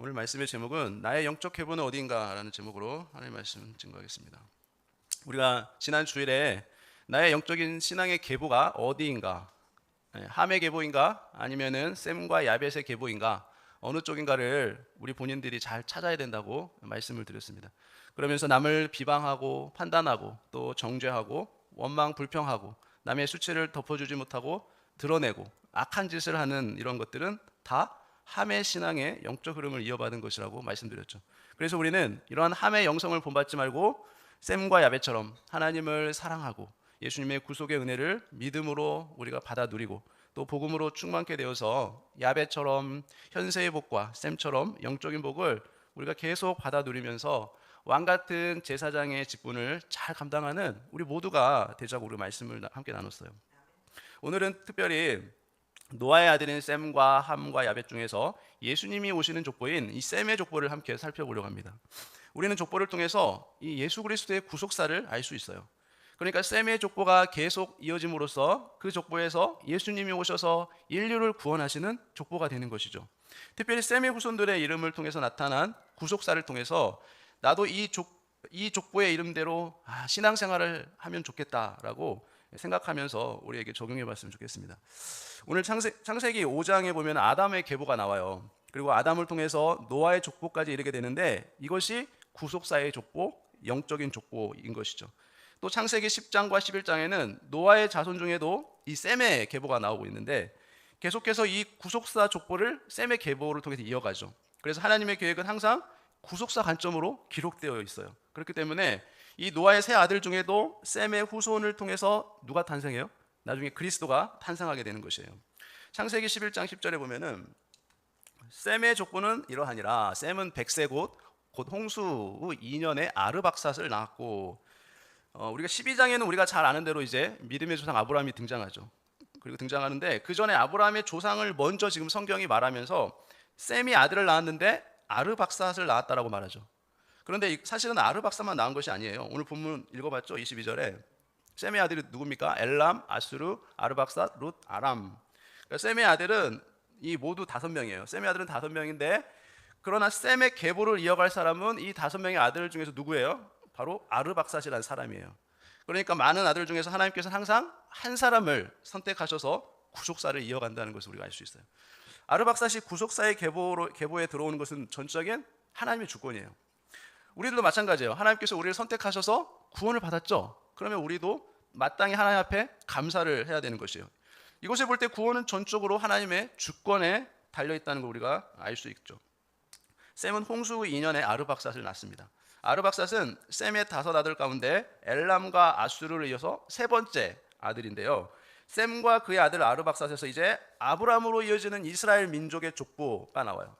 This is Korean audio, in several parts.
오늘 말씀의 제목은 나의 영적 계보는 어디인가라는 제목으로 하나님 말씀 증거하겠습니다. 우리가 지난 주일에 나의 영적인 신앙의 계보가 어디인가, 함의 계보인가 아니면은 샘과 야벳의 계보인가 어느 쪽인가를 우리 본인들이 잘 찾아야 된다고 말씀을 드렸습니다. 그러면서 남을 비방하고 판단하고 또 정죄하고 원망 불평하고 남의 수치를 덮어주지 못하고 드러내고 악한 짓을 하는 이런 것들은 다 함의 신앙의 영적 흐름을 이어받은 것이라고 말씀드렸죠. 그래서 우리는 이러한 함의 영성을 본받지 말고 샘과 야벳처럼 하나님을 사랑하고 예수님의 구속의 은혜를 믿음으로 우리가 받아 누리고 또 복음으로 충만케 되어서 야벳처럼 현세의 복과 샘처럼 영적인 복을 우리가 계속 받아 누리면서 왕 같은 제사장의 직분을 잘 감당하는 우리 모두가 되자고 우리 말씀을 함께 나눴어요. 오늘은 특별히 노아의 아들인 셈과 함과 야벳 중에서 예수님이 오시는 족보인 이 셈의 족보를 함께 살펴보려고 합니다. 우리는 족보를 통해서 이 예수 그리스도의 구속사를 알 수 있어요. 그러니까 셈의 족보가 계속 이어짐으로써 그 족보에서 예수님이 오셔서 인류를 구원하시는 족보가 되는 것이죠. 특별히 셈의 후손들의 이름을 통해서 나타난 구속사를 통해서 나도 이 족보의 이름대로 신앙생활을 하면 좋겠다라고 생각하면서 우리에게 적용해 봤으면 좋겠습니다. 오늘 창세기 5장에 보면 아담의 계보가 나와요. 그리고 아담을 통해서 노아의 족보까지 이르게 되는데 이것이 구속사의 족보, 영적인 족보인 것이죠. 또 창세기 10장과 11장에는 노아의 자손 중에도 이 셈의 계보가 나오고 있는데 계속해서 이 구속사 족보를 셈의 계보를 통해서 이어가죠. 그래서 하나님의 계획은 항상 구속사 관점으로 기록되어 있어요. 그렇기 때문에 이 노아의 세 아들 중에도 셈의 후손을 통해서 누가 탄생해요? 나중에 그리스도가 탄생하게 되는 것이에요. 창세기 11장 10절에 보면은 셈의 족보는 이러하니라. 셈은 100세 곧 홍수 후 2년에 아르박삿을 낳았고, 우리가 12장에는 우리가 잘 아는 대로 이제 믿음의 조상 아브라함이 등장하죠. 그리고 등장하는데 그 전에 아브라함의 조상을 먼저 지금 성경이 말하면서 셈이 아들을 낳았는데 아르박삿을 낳았다라고 말하죠. 그런데 사실은 아르박삿만 낳은 것이 아니에요. 오늘 본문 읽어봤죠? 22절에 셈의 아들이 누굽니까? 엘람, 아수르, 아르박삿, 룻, 아람. 그러니까 셈의 아들은 이 모두 5명이에요. 셈의 아들은 5명인데 그러나 셈의 계보를 이어갈 사람은 이 5명의 아들 중에서 누구예요? 바로 아르박삿이라는 사람이에요. 그러니까 많은 아들 중에서 하나님께서는 항상 한 사람을 선택하셔서 구속사를 이어간다는 것을 우리가 알 수 있어요. 아르박삿이 구속사의 계보에 들어오는 것은 전적인 하나님의 주권이에요. 우리들도 마찬가지예요. 하나님께서 우리를 선택하셔서 구원을 받았죠. 그러면 우리도 마땅히 하나님 앞에 감사를 해야 되는 것이에요. 이것을 볼 때 구원은 전적으로 하나님의 주권에 달려있다는 걸 우리가 알 수 있죠. 셈은 홍수 후 2년에 아르박삿을 낳습니다. 아르박삿은 셈의 5 아들 가운데 엘람과 아수르를 이어서 3번째 아들인데요. 셈과 그의 아들 아르박삿에서 이제 아브라함으로 이어지는 이스라엘 민족의 족보가 나와요.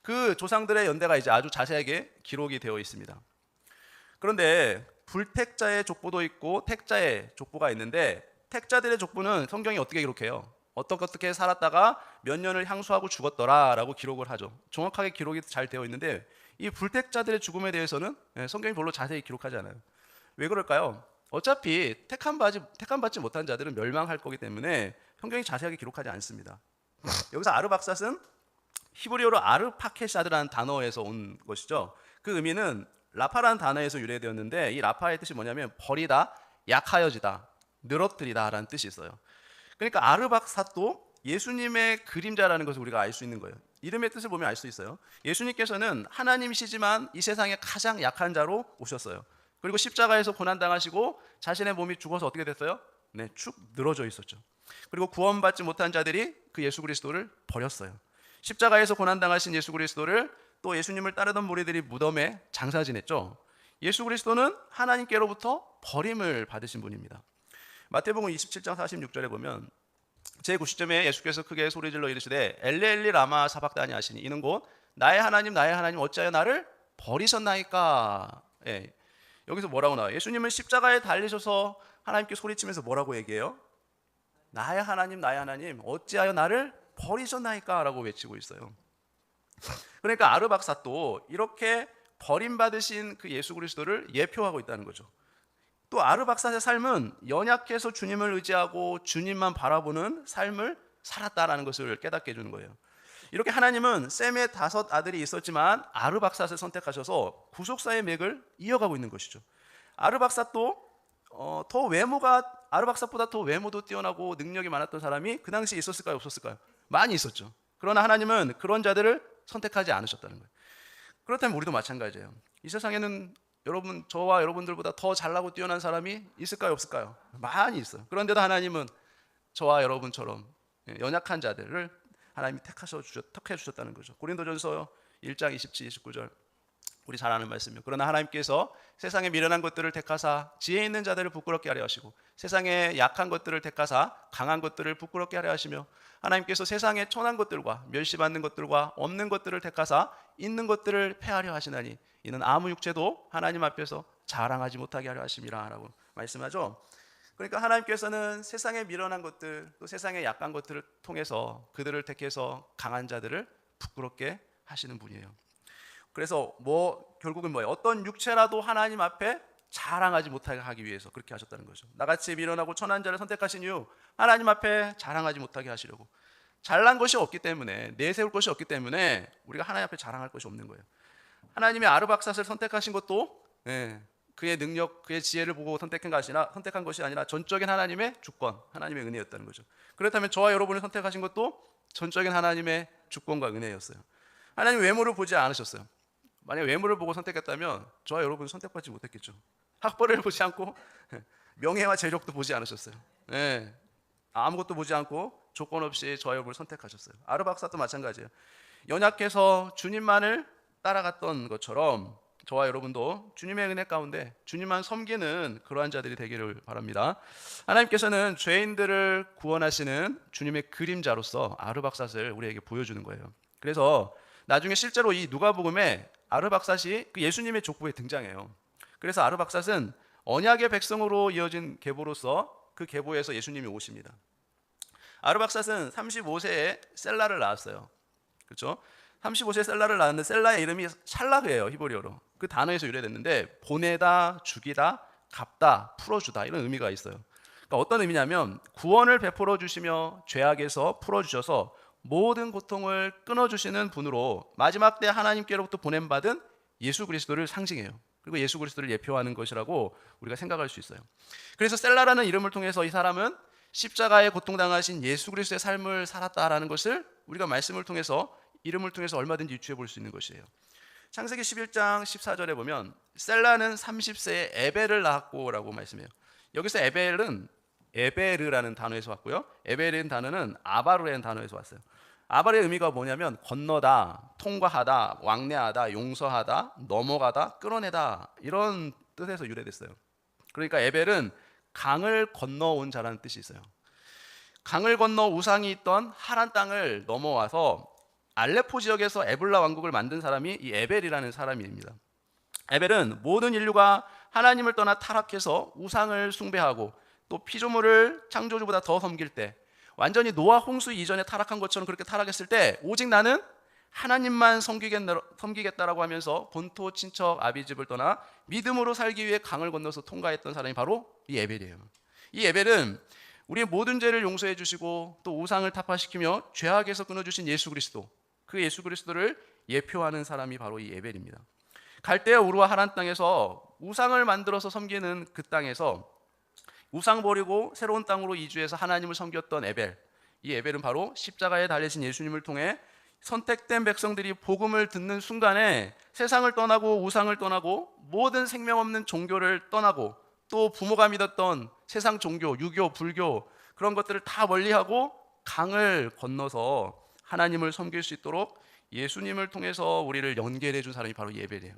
그 조상들의 연대가 이제 아주 자세하게 기록이 되어 있습니다. 그런데 불택자의 족보도 있고 택자의 족보가 있는데 택자들의 족보는 성경이 어떻게 기록해요? 어떻게 살았다가 몇 년을 향수하고 죽었더라라고 기록을 하죠. 정확하게 기록이 잘 되어 있는데 이 불택자들의 죽음에 대해서는 성경이 별로 자세히 기록하지 않아요. 왜 그럴까요? 어차피 택함받지 못한 자들은 멸망할 거기 때문에 성경이 자세하게 기록하지 않습니다. 여기서 아르박삿은 히브리어로 아르파케샤드라는 단어에서 온 것이죠. 그 의미는 라파라는 단어에서 유래되었는데 이 라파의 뜻이 뭐냐면 버리다, 약하여지다, 늘어뜨리다 라는 뜻이 있어요. 그러니까 아르박삿도 예수님의 그림자라는 것을 우리가 알 수 있는 거예요. 이름의 뜻을 보면 알 수 있어요. 예수님께서는 하나님이시지만 이 세상에 가장 약한 자로 오셨어요. 그리고 십자가에서 고난당하시고 자신의 몸이 죽어서 어떻게 됐어요? 네, 축 늘어져 있었죠. 그리고 구원받지 못한 자들이 그 예수 그리스도를 버렸어요. 십자가에서 고난당하신 예수 그리스도를 또 예수님을 따르던 무리들이 무덤에 장사 지냈죠. 예수 그리스도는 하나님께로부터 버림을 받으신 분입니다. 마태복음 27장 46절에 보면 제9시점에 예수께서 크게 소리질러 이르시되 엘리 엘리 라마 사박다니 하시니 이는 곧 나의 하나님 어찌하여 나를 버리셨나이까. 여기서 뭐라고 나와요? 예수님은 십자가에 달리셔서 하나님께 소리치면서 뭐라고 얘기해요? 나의 하나님 어찌하여 나를 버리셨나이까 라고 외치고 있어요. 그러니까 아르박삿도 이렇게 버림받으신 그 예수 그리스도를 예표하고 있다는 거죠. 또 아르박삿의 삶은 연약해서 주님을 의지하고 주님만 바라보는 삶을 살았다라는 것을 깨닫게 해주는 거예요. 이렇게 하나님은 셈의 5 아들이 있었지만 아르박삿을 선택하셔서 구속사의 맥을 이어가고 있는 것이죠. 아르박삿도 더 외모가 아르박삿보다 더 외모도 뛰어나고 능력이 많았던 사람이 그 당시에 있었을까요, 없었을까요? 많이 있었죠. 그러나 하나님은 그런 자들을 선택하지 않으셨다는 거예요. 그렇다면 우리도 마찬가지예요. 이 세상에는 여러분, 저와 여러분들보다 더 잘나고 뛰어난 사람이 있을까요, 없을까요? 많이 있어요. 그런데도 하나님은 저와 여러분처럼 연약한 자들을 하나님이 택해 주셨다는 거죠. 고린도전서 1장 27, 29절 우리 잘 아는 말씀이에요. 그러나 하나님께서 세상에 미련한 것들을 택하사 지혜 있는 자들을 부끄럽게 하려 하시고 세상에 약한 것들을 택하사 강한 것들을 부끄럽게 하려 하시며 하나님께서 세상에 천한 것들과 멸시받는 것들과 없는 것들을 택하사 있는 것들을 패하려 하시나니 이는 아무 육체도 하나님 앞에서 자랑하지 못하게 하려 하심이라 라고 말씀하죠. 그러니까 하나님께서는 세상에 미련한 것들 또 세상에 약한 것들을 통해서 그들을 택해서 강한 자들을 부끄럽게 하시는 분이에요. 그래서 결국은 뭐예요? 어떤 육체라도 하나님 앞에 자랑하지 못하게 하기 위해서 그렇게 하셨다는 거죠. 나같이 미련하고 천한 자를 선택하신 이유 하나님 앞에 자랑하지 못하게 하시려고. 잘난 것이 없기 때문에 내세울 것이 없기 때문에 우리가 하나님 앞에 자랑할 것이 없는 거예요. 하나님이 아르박삿을 선택하신 것도 그의 능력, 그의 지혜를 보고 선택한 것이 아니라 전적인 하나님의 주권, 하나님의 은혜였다는 거죠. 그렇다면 저와 여러분을 선택하신 것도 전적인 하나님의 주권과 은혜였어요. 하나님 외모를 보지 않으셨어요. 만약 외모를 보고 선택했다면 저와 여러분은 선택받지 못했겠죠. 학벌을 보지 않고 명예와 재력도 보지 않으셨어요. 아무것도 보지 않고 조건 없이 저와 여러분을 선택하셨어요. 아르박삿도 마찬가지예요. 연약해서 주님만을 따라갔던 것처럼 저와 여러분도 주님의 은혜 가운데 주님만 섬기는 그러한 자들이 되기를 바랍니다. 하나님께서는 죄인들을 구원하시는 주님의 그림자로서 아르박삿을 우리에게 보여주는 거예요. 그래서 나중에 실제로 이 누가복음에 아르박삿이 그 예수님의 족보에 등장해요. 그래서 아르박삿은 언약의 백성으로 이어진 계보로서 그 계보에서 예수님이 오십니다. 아르박삿은 35세에 셀라를 낳았어요. 그렇죠? 35세에 셀라를 낳았는데 셀라의 이름이 샬라그예요, 히브리어로. 그 단어에서 유래됐는데 보내다, 죽이다, 갚다, 풀어주다 이런 의미가 있어요. 그러니까 어떤 의미냐면 구원을 베풀어 주시며 죄악에서 풀어주셔서 모든 고통을 끊어주시는 분으로 마지막 때 하나님께로부터 보냄받은 예수 그리스도를 상징해요. 그리고 예수 그리스도를 예표하는 것이라고 우리가 생각할 수 있어요. 그래서 셀라라는 이름을 통해서 이 사람은 십자가에 고통당하신 예수 그리스도의 삶을 살았다라는 것을 우리가 말씀을 통해서 이름을 통해서 얼마든지 유추해 볼 수 있는 것이에요. 창세기 11장 14절에 보면 셀라는 30세에 에벨을 낳았고라고 말씀해요. 여기서 에벨은 에베르라는 단어에서 왔고요. 에벨이라는 단어는 아바르라는 단어에서 왔어요. 아바르의 의미가 뭐냐면 건너다, 통과하다, 왕래하다, 용서하다, 넘어가다, 끌어내다 이런 뜻에서 유래됐어요. 그러니까 에벨은 강을 건너온 자라는 뜻이 있어요. 강을 건너 우상이 있던 하란 땅을 넘어와서 알레포 지역에서 에블라 왕국을 만든 사람이 이 에벨이라는 사람입니다. 에벨은 모든 인류가 하나님을 떠나 타락해서 우상을 숭배하고 또 피조물을 창조주보다 더 섬길 때 완전히 노아 홍수 이전에 타락한 것처럼 그렇게 타락했을 때 오직 나는 하나님만 섬기겠다라고 하면서 본토 친척 아비집을 떠나 믿음으로 살기 위해 강을 건너서 통과했던 사람이 바로 이 에벨이에요. 이 에벨은 우리의 모든 죄를 용서해 주시고 또 우상을 타파시키며 죄악에서 끊어주신 예수 그리스도, 그 예수 그리스도를 예표하는 사람이 바로 이 에벨입니다. 갈대아 우르와 하란 땅에서 우상을 만들어서 섬기는 그 땅에서 우상 버리고 새로운 땅으로 이주해서 하나님을 섬겼던 에벨, 이 에벨은 바로 십자가에 달리신 예수님을 통해 선택된 백성들이 복음을 듣는 순간에 세상을 떠나고 우상을 떠나고 모든 생명 없는 종교를 떠나고 또 부모가 믿었던 세상 종교, 유교, 불교 그런 것들을 다 멀리하고 강을 건너서 하나님을 섬길 수 있도록 예수님을 통해서 우리를 연결해 준 사람이 바로 에벨이에요.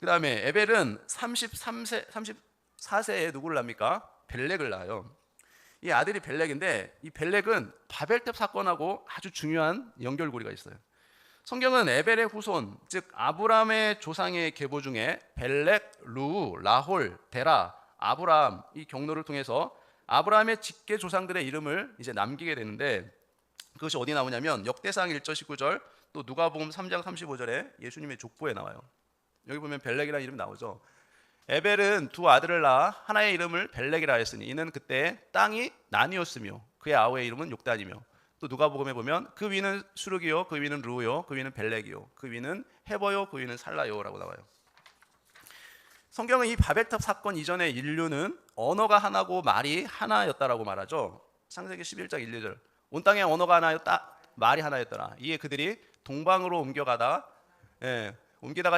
그 다음에 에벨은 34세에 누구를 낳습니까? 벨렉을 낳아요. 이 아들이 벨렉인데 이 벨렉은 바벨탑 사건하고 아주 중요한 연결고리가 있어요. 성경은 에벨의 후손, 즉 아브라함의 조상의 계보 중에 벨렉, 루, 라홀, 데라, 아브라함 이 경로를 통해서 아브라함의 직계 조상들의 이름을 이제 남기게 되는데 그것이 어디 나오냐면 역대상 1절 19절 또 누가복음 3장 35절에 예수님의 족보에 나와요. 여기 보면 벨렉이라는 이름이 나오죠. 에벨은 두 아들을 낳아 하나의 이름을 벨렉이라 했으니 이는 그때 땅이 나뉘었으며 그의 아우의 이름은 욕단이며 또 누가복음에 보면 그 위는 수르기요, 그 위는 루요, 그 위는 벨렉이요, 그 위는 헤버요, 그 위는 살라요라고 나와요. 성경은 이 바벨탑 사건 이전의 인류는 언어가 하나고 말이 하나였다라고 말하죠. 창세기 11장 1, 2절. 온 땅에 언어가 하나였다, 말이 하나였더라. 이에 그들이 동방으로 옮기다가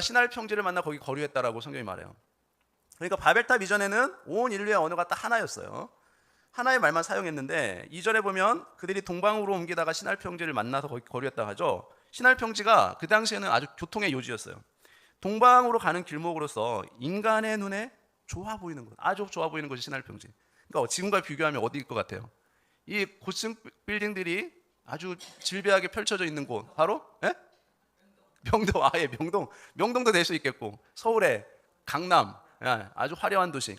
시날 평지를 만나 거기 거류했다라고 성경이 말해요. 그러니까 바벨탑 이전에는 온 인류의 언어가 딱 하나였어요. 하나의 말만 사용했는데 2절에 보면 그들이 동방으로 옮기다가 시날 평지를 만나서 거기 거류했다 하죠. 시날 평지가 그 당시에는 아주 교통의 요지였어요. 동방으로 가는 길목으로서 인간의 눈에 좋아 보이는 곳, 아주 좋아 보이는 곳이 시날 평지. 그러니까 지금과 비교하면 어디일 것 같아요? 이 고층 빌딩들이 아주 질비하게 펼쳐져 있는 곳, 바로 명동. 아예 명동도 될 수 있겠고, 서울의 강남, 아주 화려한 도시,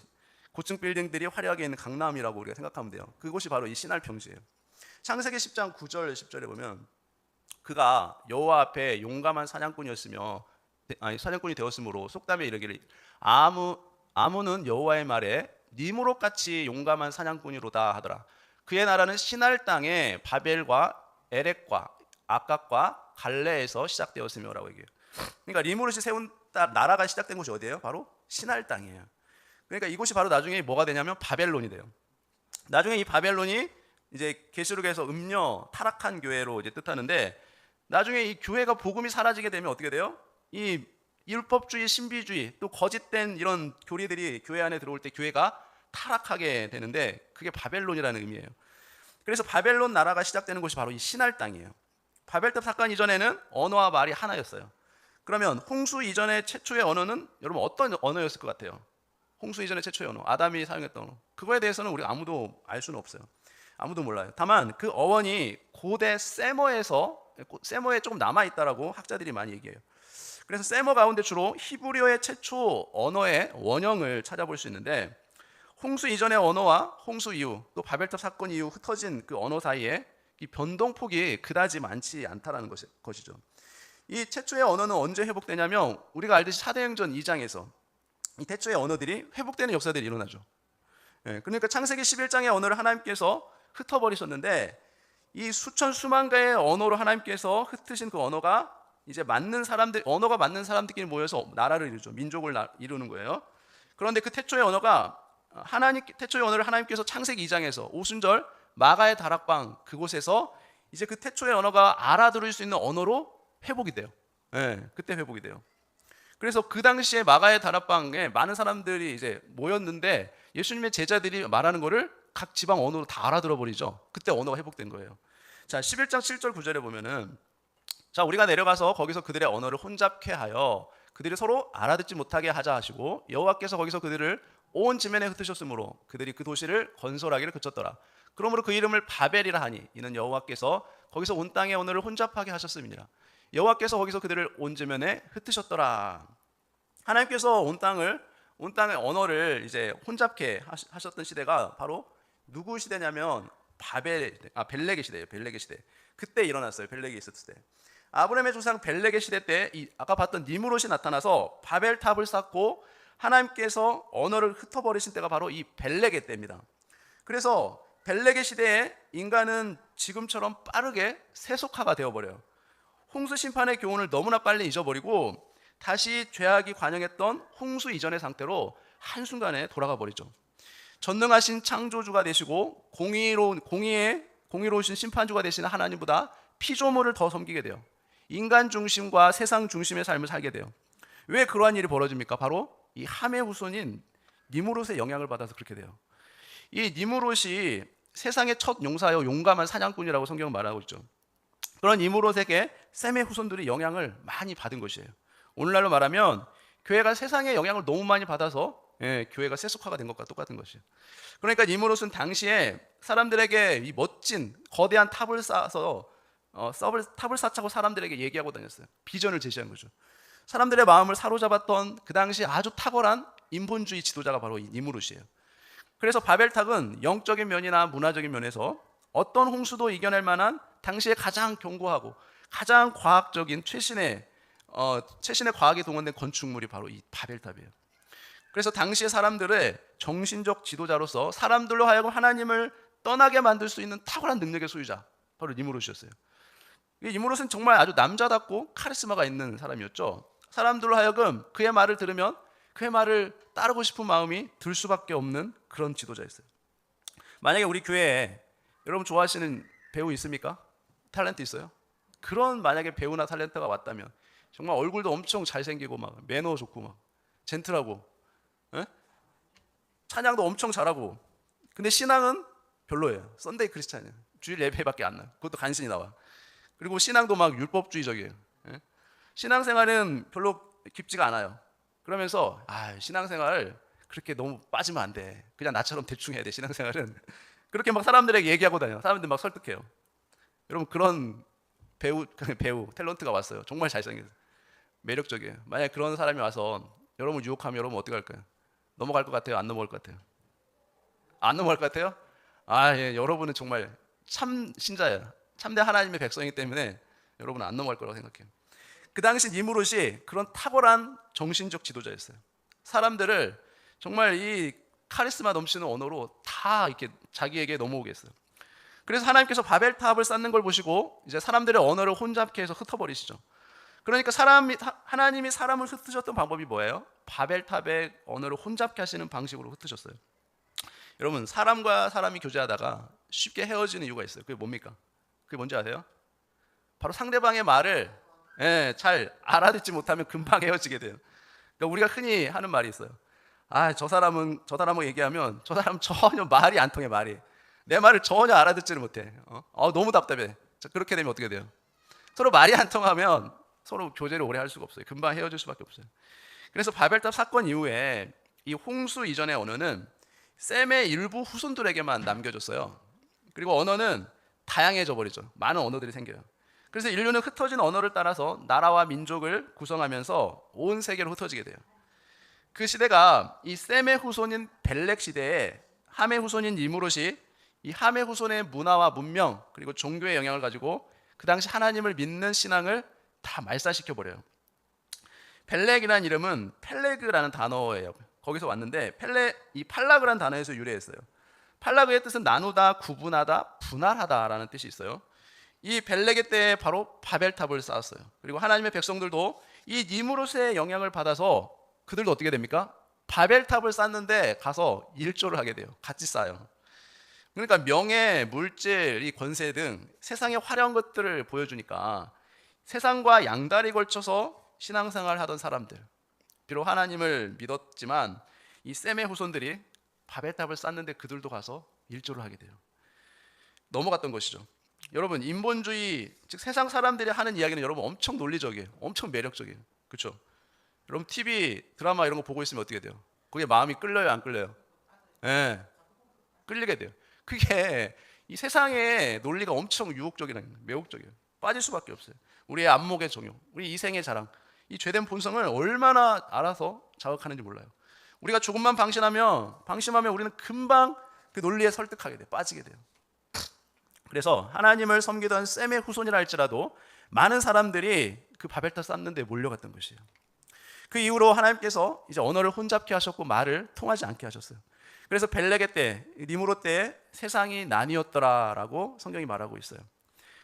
고층 빌딩들이 화려하게 있는 강남이라고 우리가 생각하면 돼요. 그곳이 바로 이 시날 평지예요. 창세기 10장 9절 10절에 보면 그가 여호와 앞에 용감한 사냥꾼이 되었으므로 속담에 이르기를 아무는 여호와의 말에 니무롯 같이 용감한 사냥꾼이로다 하더라. 그의 나라는 시날 땅에 바벨과 에렉과 아깝과 갈레에서 시작되었으며라고 얘기해요. 그러니까 니무롯이 세운 나라가 시작된 곳이 어디예요? 바로 시날 땅이에요. 그러니까 이곳이 바로 나중에 뭐가 되냐면 바벨론이 돼요. 나중에 이 바벨론이 이제 계시록에서 음녀 타락한 교회로 이제 뜻하는데, 나중에 이 교회가 복음이 사라지게 되면 어떻게 돼요? 이 율법주의, 신비주의, 또 거짓된 이런 교리들이 교회 안에 들어올 때 교회가 타락하게 되는데, 그게 바벨론이라는 의미예요. 그래서 바벨론 나라가 시작되는 곳이 바로 이 시날 땅이에요. 바벨탑 사건 이전에는 언어와 말이 하나였어요. 그러면 홍수 이전의 최초의 언어는 여러분 어떤 언어였을 것 같아요? 홍수 이전의 최초의 언어, 아담이 사용했던 언어. 그거에 대해서는 우리가 아무도 알 수는 없어요. 아무도 몰라요. 다만 그 어원이 고대 세머에 조금 남아있다라고 학자들이 많이 얘기해요. 그래서 세머 가운데 주로 히브리어의 최초 언어의 원형을 찾아볼 수 있는데, 홍수 이전의 언어와 홍수 이후 또 바벨탑 사건 이후 흩어진 그 언어 사이에 이 변동폭이 그다지 많지 않다라는 것이죠. 이 최초의 언어는 언제 회복되냐면 우리가 알듯이 사도행전 2장에서 이 태초의 언어들이 회복되는 역사들이 일어나죠. 그러니까 창세기 11장의 언어를 하나님께서 흩어버리셨는데, 이 수만 가의 언어로 하나님께서 흩으신 그 언어가 이제 언어가 맞는 사람들끼리 모여서 나라를 이루죠. 민족을 이루는 거예요. 그런데 그 태초의 언어를 하나님께서 창세기 2장에서 오순절 마가의 다락방 그곳에서 이제 그 태초의 언어가 알아들을 수 있는 언어로 회복이 돼요. 그때 회복이 돼요. 그래서 그 당시에 마가의 다락방에 많은 사람들이 이제 모였는데 예수님의 제자들이 말하는 거를 각 지방 언어로 다 알아들어 버리죠. 그때 언어가 회복된 거예요. 자, 11장 7절 9절에 보면은, 자, 우리가 내려가서 거기서 그들의 언어를 혼잡케 하여 그들이 서로 알아듣지 못하게 하자 하시고, 여호와께서 거기서 그들을 온 지면에 흩으셨으므로 그들이 그 도시를 건설하기를 그쳤더라. 그러므로 그 이름을 바벨이라 하니 이는 여호와께서 거기서 온 땅의 언어를 혼잡하게 하셨음이니라. 여호와께서 거기서 그들을 온 지면에 ht으셨더라. 하나님께서 온 땅의 언어를 이제 혼잡케 하셨던 시대가 바로 누구 시대냐면 벨렉의 시대예요. 벨렉의 시대. 그때 일어났어요. 벨렉이 있었을 때. 아브라함의 조상 벨렉의 시대 때 아까 봤던 니무롯이 나타나서 바벨탑을 쌓고 하나님께서 언어를 흩어버리신 때가 바로 이 벨렉의 때입니다. 그래서 벨렉의 시대에 인간은 지금처럼 빠르게 세속화가 되어버려요. 홍수 심판의 교훈을 너무나 빨리 잊어버리고 다시 죄악이 관영했던 홍수 이전의 상태로 한순간에 돌아가 버리죠. 전능하신 창조주가 되시고 공의로우신 심판주가 되시는 하나님보다 피조물을 더 섬기게 돼요. 인간 중심과 세상 중심의 삶을 살게 돼요. 왜 그러한 일이 벌어집니까? 바로 이 함의 후손인 니무롯의 영향을 받아서 그렇게 돼요. 이 니무롯이 세상의 첫 용사요 용감한 사냥꾼이라고 성경은 말하고 있죠. 그런 니무롯에게 셈의 후손들이 영향을 많이 받은 것이에요. 오늘날로 말하면 교회가 세상의 영향을 너무 많이 받아서 교회가 세속화가 된 것과 똑같은 것이에요. 그러니까 니무롯은 당시에 사람들에게 이 멋진 거대한 탑을 쌓아서 탑을 쌓자고 사람들에게 얘기하고 다녔어요. 비전을 제시한 거죠. 사람들의 마음을 사로잡았던 그 당시 아주 탁월한 인본주의 지도자가 바로 이 니무롯이에요. 그래서 바벨탑은 영적인 면이나 문화적인 면에서 어떤 홍수도 이겨낼 만한 당시에 가장 견고하고 가장 과학적인 최신의 과학이 동원된 건축물이 바로 이 바벨탑이에요. 그래서 당시의 사람들의 정신적 지도자로서 사람들로 하여금 하나님을 떠나게 만들 수 있는 탁월한 능력의 소유자, 바로 니무롯이었어요. 이 니무롯은 정말 아주 남자답고 카리스마가 있는 사람이었죠. 사람들로 하여금 그의 말을 들으면 그의 말을 따르고 싶은 마음이 들 수밖에 없는 그런 지도자였어요. 만약에 우리 교회에 여러분 좋아하시는 배우 있습니까? 탤런트 있어요? 그런 만약에 배우나 탤런트가 왔다면 정말 얼굴도 엄청 잘생기고 막 매너 좋고 막 젠틀하고, 에? 찬양도 엄청 잘하고, 근데 신앙은 별로예요. 썬데이 크리스찬이에요. 주일 예배밖에 안 나요. 그것도 간신히 나와. 그리고 신앙도 막 율법주의적이에요. 에? 신앙생활은 별로 깊지가 않아요. 그러면서 신앙생활 그렇게 너무 빠지면 안 돼. 그냥 나처럼 대충 해야 돼. 신앙생활은. 그렇게 막 사람들에게 얘기하고 다녀요. 사람들 막 설득해요. 여러분 그런 배우 탤런트가 왔어요. 정말 잘생겼어요. 매력적이에요. 만약 그런 사람이 와서 여러분 유혹하면 여러분 어떻게 할까요? 넘어갈 것 같아요? 안 넘어갈 것 같아요? 안 넘어갈 것 같아요? 예, 여러분은 정말 참 신자예요. 참된 하나님의 백성이기 때문에 여러분은 안 넘어갈 거라고 생각해요. 그 당시 니무롯이 그런 탁월한 정신적 지도자였어요. 사람들을 정말 이 카리스마 넘치는 언어로 다 이렇게 자기에게 넘어오게 했어요. 그래서 하나님께서 바벨탑을 쌓는 걸 보시고 이제 사람들의 언어를 혼잡케 해서 흩어버리시죠. 그러니까 하나님이 사람을 흩으셨던 방법이 뭐예요? 바벨탑의 언어를 혼잡케 하시는 방식으로 흩으셨어요. 여러분 사람과 사람이 교제하다가 쉽게 헤어지는 이유가 있어요. 그게 뭡니까? 그게 뭔지 아세요? 바로 상대방의 말을 잘 알아듣지 못하면 금방 헤어지게 돼요. 그러니까 우리가 흔히 하는 말이 있어요. 저 사람하고 얘기하면 저 사람 전혀 말이 안 통해. 말이 내 말을 전혀 알아듣지를 못해. 너무 답답해. 그렇게 되면 어떻게 돼요? 서로 말이 안 통하면 서로 교제를 오래 할 수가 없어요. 금방 헤어질 수밖에 없어요. 그래서 바벨탑 사건 이후에 이 홍수 이전의 언어는 셈의 일부 후손들에게만 남겨졌어요. 그리고 언어는 다양해져 버리죠. 많은 언어들이 생겨요. 그래서 인류는 흩어진 언어를 따라서 나라와 민족을 구성하면서 온 세계로 흩어지게 돼요. 그 시대가 이 셈의 후손인 벨렉 시대에 함의 후손인 니무롯이 이 함의 후손의 문화와 문명 그리고 종교의 영향을 가지고 그 당시 하나님을 믿는 신앙을 다 말살시켜 버려요. 벨렉이라는 이름은 펠레그라는 단어예요. 거기서 왔는데 이 팔라그라는 단어에서 유래했어요. 팔라그의 뜻은 나누다, 구분하다, 분할하다라는 뜻이 있어요. 이 벨렉의 때에 바로 바벨탑을 쌓았어요. 그리고 하나님의 백성들도 이 니무롯의 영향을 받아서 그들도 어떻게 됩니까? 바벨탑을 쌓는데 가서 일조를 하게 돼요. 같이 쌓아요. 그러니까 명예, 물질, 이 권세 등 세상의 화려한 것들을 보여주니까 세상과 양다리 걸쳐서 신앙생활을 하던 사람들, 비록 하나님을 믿었지만 이 셈의 후손들이 바벨탑을 쌓는데 그들도 가서 일조를 하게 돼요. 넘어갔던 것이죠. 여러분 인본주의, 즉 세상 사람들이 하는 이야기는 여러분 엄청 논리적이에요. 엄청 매력적이에요. 그렇죠? 여러분 TV, 드라마 이런 거 보고 있으면 어떻게 돼요? 그게 마음이 끌려요, 안 끌려요? 예, 끌리게 돼요. 그게 이 세상의 논리가 엄청 유혹적이라는 거예요. 매혹적이에요. 빠질 수밖에 없어요. 우리의 안목의 종용, 우리 이생의 자랑, 이 죄된 본성을 얼마나 알아서 자극하는지 몰라요. 우리가 조금만 방심하면 우리는 금방 그 논리에 설득하게 돼요. 빠지게 돼요. 그래서 하나님을 섬기던 셈의 후손이라 할지라도 많은 사람들이 그 바벨탑 쌓는데 몰려갔던 것이에요. 그 이후로 하나님께서 이제 언어를 혼잡케 하셨고 말을 통하지 않게 하셨어요. 그래서 벨렉의 때, 니무롯 때에 세상이 나뉘었더라라고 성경이 말하고 있어요.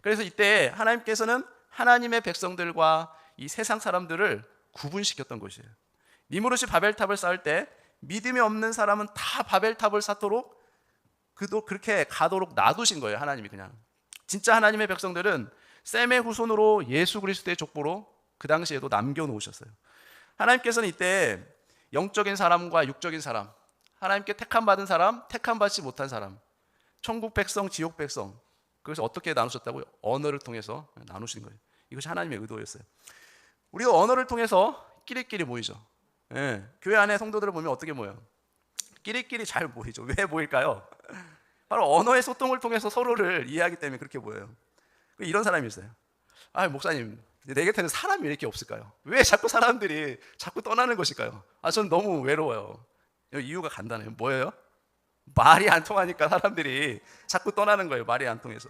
그래서 이때 하나님께서는 하나님의 백성들과 이 세상 사람들을 구분시켰던 것이에요. 니무롯이 바벨탑을 쌓을 때 믿음이 없는 사람은 다 바벨탑을 쌓도록 그도 그렇게 가도록 놔두신 거예요. 하나님이 그냥. 진짜 하나님의 백성들은 셈의 후손으로 예수 그리스도의 족보로 그 당시에도 남겨놓으셨어요. 하나님께서는 이때 영적인 사람과 육적인 사람, 하나님께 택함받은 사람, 택함받지 못한 사람, 천국 백성, 지옥 백성, 그것을 어떻게 나누셨다고요? 언어를 통해서 나누신 거예요. 이것이 하나님의 의도였어요. 우리가 언어를 통해서 끼리끼리 모이죠. 교회 안에 성도들을 보면 어떻게 모여요? 끼리끼리 잘 모이죠. 왜 모일까요? 바로 언어의 소통을 통해서 서로를 이해하기 때문에 그렇게 모여요. 이런 사람이 있어요. 목사님, 내 곁에는 사람이 왜 이렇게 없을까요? 왜 자꾸 사람들이 자꾸 떠나는 것일까요? 저는 너무 외로워요. 이유가 간단해요. 뭐예요? 말이 안 통하니까 사람들이 자꾸 떠나는 거예요. 말이 안 통해서.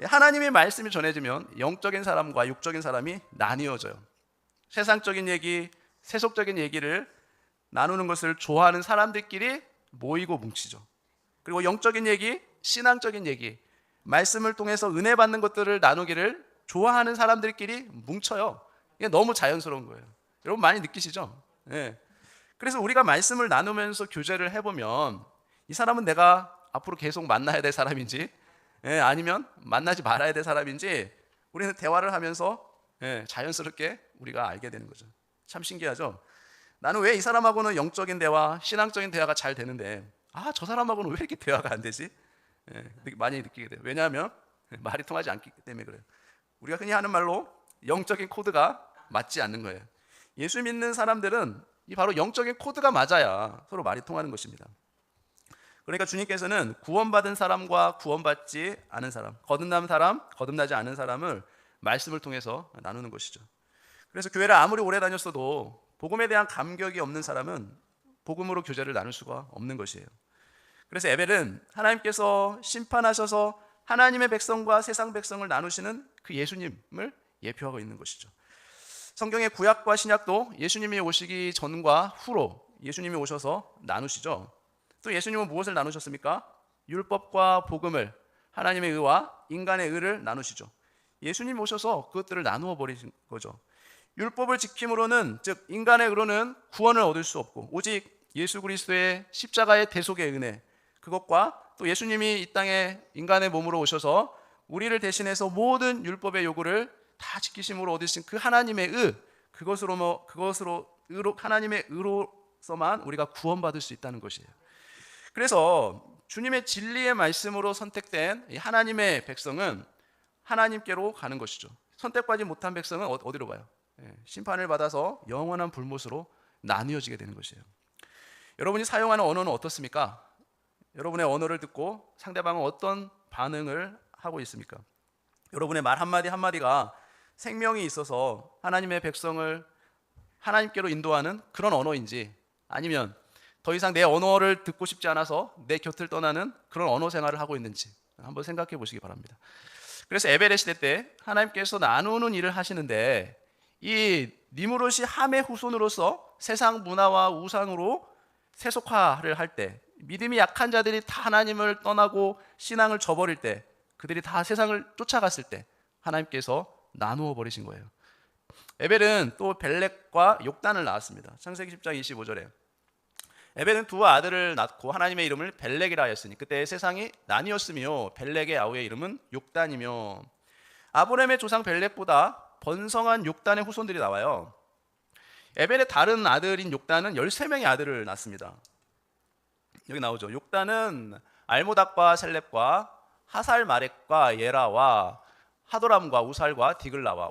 하나님의 말씀이 전해지면 영적인 사람과 육적인 사람이 나뉘어져요. 세상적인 얘기, 세속적인 얘기를 나누는 것을 좋아하는 사람들끼리 모이고 뭉치죠. 그리고 영적인 얘기, 신앙적인 얘기, 말씀을 통해서 은혜 받는 것들을 나누기를 좋아하는 사람들끼리 뭉쳐요. 이게 너무 자연스러운 거예요. 여러분 많이 느끼시죠? 예. 그래서 우리가 말씀을 나누면서 교제를 해보면 이 사람은 내가 앞으로 계속 만나야 될 사람인지, 예, 아니면 만나지 말아야 될 사람인지 우리는 대화를 하면서, 예, 자연스럽게 우리가 알게 되는 거죠. 참 신기하죠? 나는 왜 이 사람하고는 영적인 대화, 신앙적인 대화가 잘 되는데 저 사람하고는 왜 이렇게 대화가 안 되지? 예, 많이 느끼게 돼요. 왜냐하면 말이 통하지 않기 때문에 그래요. 우리가 흔히 하는 말로 영적인 코드가 맞지 않는 거예요. 예수 믿는 사람들은 이 바로 영적인 코드가 맞아야 서로 말이 통하는 것입니다. 그러니까 주님께서는 구원받은 사람과 구원받지 않은 사람, 거듭난 사람, 거듭나지 않은 사람을 말씀을 통해서 나누는 것이죠. 그래서 교회를 아무리 오래 다녔어도 복음에 대한 감격이 없는 사람은 복음으로 교제를 나눌 수가 없는 것이에요. 그래서 에벨은 하나님께서 심판하셔서 하나님의 백성과 세상 백성을 나누시는 그 예수님을 예표하고 있는 것이죠. 성경의 구약과 신약도 예수님이 오시기 전과 후로 예수님이 오셔서 나누시죠. 또 예수님은 무엇을 나누셨습니까? 율법과 복음을, 하나님의 의와 인간의 의를 나누시죠. 예수님이 오셔서 그것들을 나누어 버리신 거죠. 율법을 지킴으로는, 즉 인간의 의로는 구원을 얻을 수 없고 오직 예수 그리스도의 십자가의 대속의 은혜, 그것과 또 예수님이 이 땅에 인간의 몸으로 오셔서 우리를 대신해서 모든 율법의 요구를 다 지키심으로 얻으신 그 하나님의 의, 하나님의 의로서만 우리가 구원받을 수 있다는 것이에요. 그래서 주님의 진리의 말씀으로 선택된 하나님의 백성은 하나님께로 가는 것이죠. 선택받지 못한 백성은 어디로 가요? 심판을 받아서 영원한 불못으로 나뉘어지게 되는 것이에요. 여러분이 사용하는 언어는 어떻습니까? 여러분의 언어를 듣고 상대방은 어떤 반응을 하고 있습니까? 여러분의 말 한마디 한마디가 생명이 있어서 하나님의 백성을 하나님께로 인도하는 그런 언어인지, 아니면 더 이상 내 언어를 듣고 싶지 않아서 내 곁을 떠나는 그런 언어 생활을 하고 있는지 한번 생각해 보시기 바랍니다. 그래서 에벨의 시대 때 하나님께서 나누는 일을 하시는데 이 니므롯이 함의 후손으로서 세상 문화와 우상으로 세속화를 할 때, 믿음이 약한 자들이 다 하나님을 떠나고 신앙을 저버릴 때, 그들이 다 세상을 쫓아갔을 때 하나님께서 나누어 버리신 거예요. 에벨은 또 벨렉과 욕단을 낳았습니다. 창세기 10장 25절에 에벨은 두 아들을 낳고 하나님의 이름을 벨렉이라 하였으니 그때 세상이 나뉘었으며 벨렉의 아우의 이름은 욕단이며, 아브라함의 조상 벨렉보다 번성한 욕단의 후손들이 나와요. 에벨의 다른 아들인 욕단은 13명의 아들을 낳습니다. 여기 나오죠. 욕단은 알모닥과 셀렙과 하살마렉과 예라와 하도람과 우살과 디글라와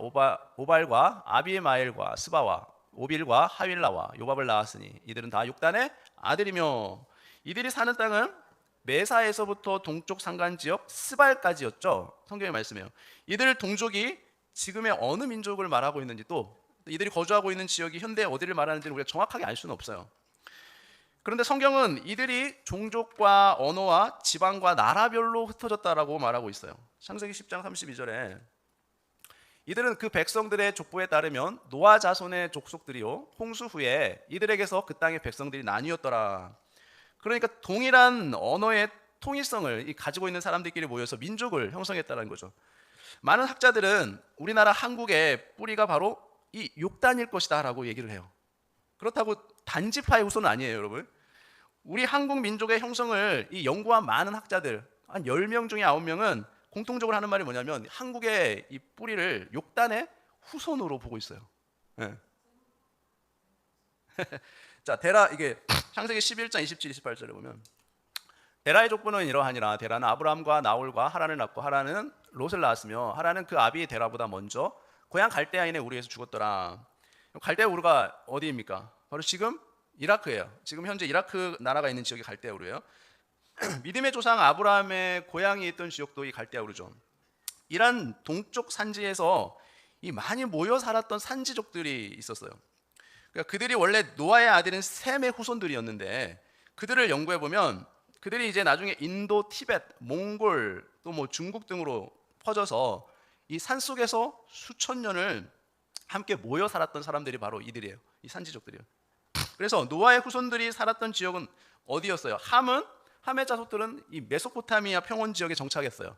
오발과 아비마엘과 스바와 오빌과 하윌라와 요밥을 낳았으니 이들은 다 욕단의 아들이며, 이들이 사는 땅은 메사에서부터 동쪽 산간지역 스발까지였죠. 성경의 말씀이에요. 이들 동족이 지금의 어느 민족을 말하고 있는지, 또 이들이 거주하고 있는 지역이 현대 어디를 말하는지는 우리가 정확하게 알 수는 없어요. 그런데 성경은 이들이 종족과 언어와 지방과 나라별로 흩어졌다라고 말하고 있어요. 창세기 10장 32절에 이들은 그 백성들의 족보에 따르면 노아 자손의 족속들이요 홍수 후에 이들에게서 그 땅의 백성들이 나뉘었더라. 그러니까 동일한 언어의 통일성을 가지고 있는 사람들끼리 모여서 민족을 형성했다는 거죠. 많은 학자들은 우리나라 한국의 뿌리가 바로 이 욕단일 것이다 라고 얘기를 해요. 그렇다고 단지파의 후손은 아니에요, 여러분. 우리 한국 민족의 형성을 연구한 많은 학자들 한 10명 중에 9명은 공통적으로 하는 말이 뭐냐면 한국의 이 뿌리를 욕단의 후손으로 보고 있어요. 네. 자, 데라, 이게 창세기 11장 27, 28절에 보면 데라의 족보는 이러하니라. 데라는 아브라함과 나홀과 하란을 낳고 하란은 롯을 낳았으며 하란은 그 아비 데라보다 먼저 고향 갈대아인의 우르에서 죽었더라. 갈대아 우르가 어디입니까? 바로 지금 이라크예요. 지금 현재 이라크 나라가 있는 지역이 갈대아 우르예요. 믿음의 조상 아브라함의 고향이 있던 지역도 이 갈대아 우르죠. 이란 동쪽 산지에서 이 많이 모여 살았던 산지족들이 있었어요. 그러니까 그들이 원래 노아의 아들인 셈의 후손들이었는데 그들을 연구해 보면 그들이 이제 나중에 인도, 티벳, 몽골 또 뭐 중국 등으로 퍼져서 이 산속에서 수천 년을 함께 모여 살았던 사람들이 바로 이들이에요. 이 산지족들이에요. 그래서 노아의 후손들이 살았던 지역은 어디였어요? 함의 자손들은 이 메소포타미아 평원 지역에 정착했어요.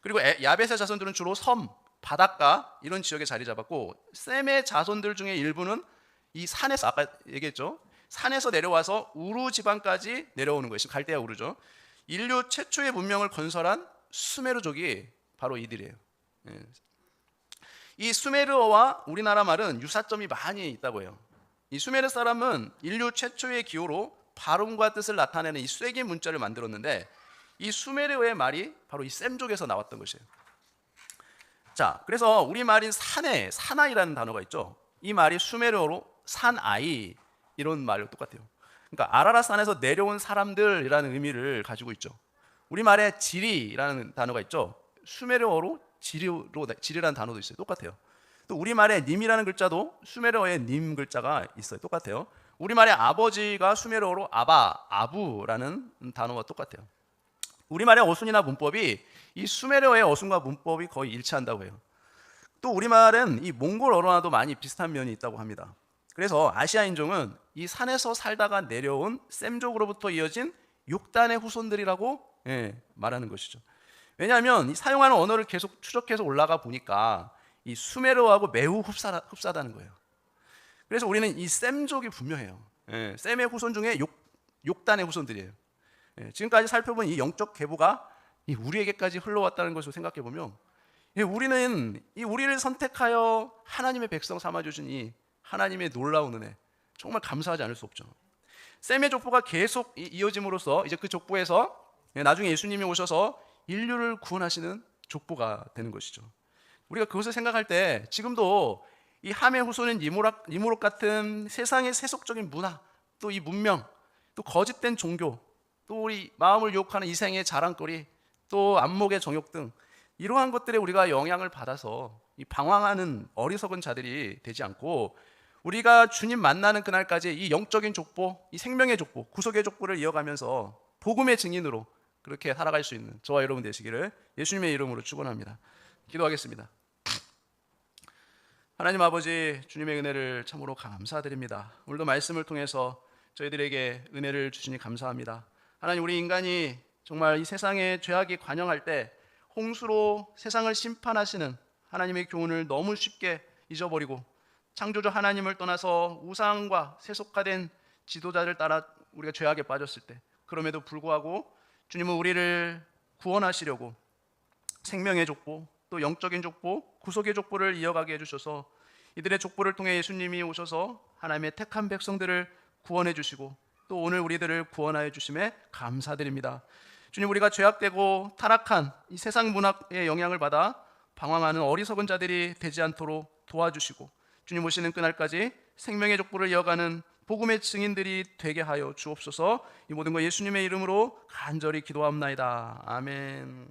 그리고 야벳의 자손들은 주로 섬, 바닷가 이런 지역에 자리 잡았고, 셈의 자손들 중에 일부는 이 산에서, 아까 얘기했죠, 산에서 내려와서 우루 지방까지 내려오는 거예요. 지금 갈대아 우루죠. 인류 최초의 문명을 건설한 수메르족이 바로 이들이에요. 이 수메르어와 우리나라 말은 유사점이 많이 있다고 해요. 이 수메르 사람은 인류 최초의 기호로 발음과 뜻을 나타내는 이 쐐기 문자를 만들었는데, 이 수메르어의 말이 바로 이 셈족에서 나왔던 것이에요. 자, 그래서 우리 말인 산에, 사나이라는 단어가 있죠. 이 말이 수메르어로 산아이, 이런 말로 똑같아요. 그러니까 아라랏산에서 내려온 사람들이라는 의미를 가지고 있죠. 우리 말에 지리라는 단어가 있죠. 수메르어로 지리라는 단어도 있어요. 똑같아요. 또 우리 말에 님이라는 글자도 수메르어의 님 글자가 있어요. 똑같아요. 우리 말에 아버지가 수메르어로 아바, 아부라는 단어와 똑같아요. 우리 말의 어순이나 문법이 이 수메르어의 어순과 문법이 거의 일치한다고 해요. 또 우리 말은 이 몽골 어로와도 많이 비슷한 면이 있다고 합니다. 그래서 아시아 인종은 이 산에서 살다가 내려온 셈족으로부터 이어진 6단의 후손들이라고 말하는 것이죠. 왜냐하면 이 사용하는 언어를 계속 추적해서 올라가 보니까 이 수메르어하고 매우 흡사하다는 거예요. 그래서 우리는 이 셈족이 분명해요. 셈의 후손 중에 6단의 후손들이에요. 지금까지 살펴본 이 영적 계보가 우리에게까지 흘러왔다는 것을 생각해 보면, 우리는 우리를 선택하여 하나님의 백성 삼아주신 이 하나님의 놀라운 은혜, 정말 감사하지 않을 수 없죠. 셈의 족보가 계속 이어짐으로써 이제 그 족보에서 나중에 예수님이 오셔서 인류를 구원하시는 족보가 되는 것이죠. 우리가 그것을 생각할 때 지금도 이 함의 후손인 니무롯 같은 세상의 세속적인 문화, 또 이 문명, 또 거짓된 종교, 또 우리 마음을 유혹하는 이생의 자랑거리, 또 안목의 정욕 등 이러한 것들에 우리가 영향을 받아서 이 방황하는 어리석은 자들이 되지 않고, 우리가 주님 만나는 그날까지 이 영적인 족보, 이 생명의 족보, 구속의 족보를 이어가면서 복음의 증인으로 그렇게 살아갈 수 있는 저와 여러분 되시기를 예수님의 이름으로 축원합니다. 기도하겠습니다. 하나님 아버지, 주님의 은혜를 참으로 감사드립니다. 오늘도 말씀을 통해서 저희들에게 은혜를 주시니 감사합니다. 하나님, 우리 인간이 정말 이 세상에 죄악이 관영할 때 홍수로 세상을 심판하시는 하나님의 교훈을 너무 쉽게 잊어버리고 창조주 하나님을 떠나서 우상과 세속화된 지도자를 따라 우리가 죄악에 빠졌을 때, 그럼에도 불구하고 주님은 우리를 구원하시려고 생명의 족보, 또 영적인 족보, 구속의 족보를 이어가게 해주셔서 이들의 족보를 통해 예수님이 오셔서 하나님의 택한 백성들을 구원해 주시고 또 오늘 우리들을 구원하여 주심에 감사드립니다. 주님, 우리가 죄악되고 타락한 이 세상 문화의 영향을 받아 방황하는 어리석은 자들이 되지 않도록 도와주시고, 주님 오시는 그날까지 생명의 족보를 이어가는 복음의 증인들이 되게 하여 주옵소서. 이 모든 것 예수님의 이름으로 간절히 기도합나이다. 아멘.